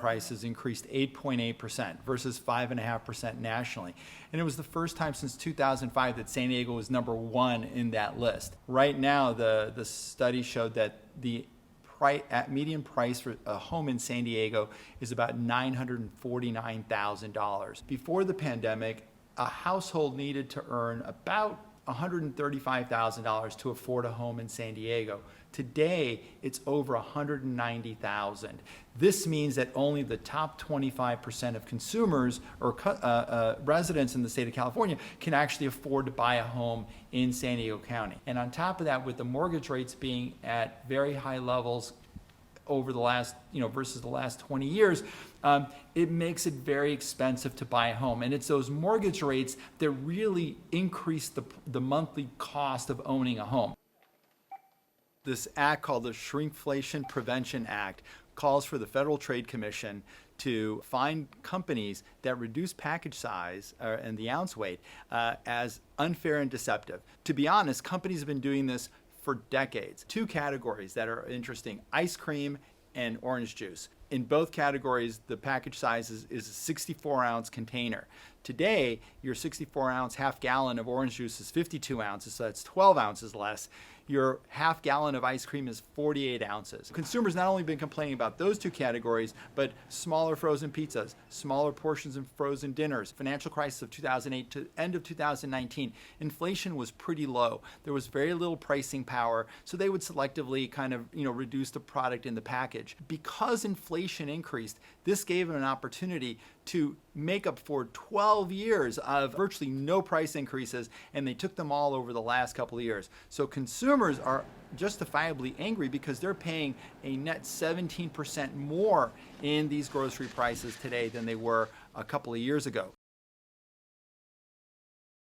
prices increased 8.8% versus 5.5% nationally. And it was the first time since 2005 that San Diego was number one in that list. Right now, the study showed that the median price for a home in San Diego is about $949,000. Before the pandemic, a household needed to earn about $135,000 to afford a home in San Diego. Today, it's over $190,000. This means that only the top 25% of consumers or residents in the state of California can actually afford to buy a home in San Diego County. And on top of that, with the mortgage rates being at very high levels over the last, versus the last 20 years, it makes it very expensive to buy a home. And it's those mortgage rates that really increase the monthly cost of owning a home. This act called the Shrinkflation Prevention Act calls for the Federal Trade Commission to find companies that reduce package size and the ounce weight as unfair and deceptive. To be honest, companies have been doing this for decades. Two categories that are interesting: ice cream and orange juice. In both categories, the package size is a 64-ounce container. Today, your 64-ounce half gallon of orange juice is 52 ounces, so that's 12 ounces less. Your half gallon of ice cream is 48 ounces. Consumers not only been complaining about those two categories, but smaller frozen pizzas, smaller portions of frozen dinners. Financial crisis of 2008 to end of 2019, inflation was pretty low. There was very little pricing power, so they would selectively kind of, reduce the product in the package. Because inflation increased, this gave them an opportunity to make up for 12 years of virtually no price increases, and they took them all over the last couple of years. So consumers are justifiably angry because they're paying a net 17% more in these grocery prices today than they were a couple of years ago.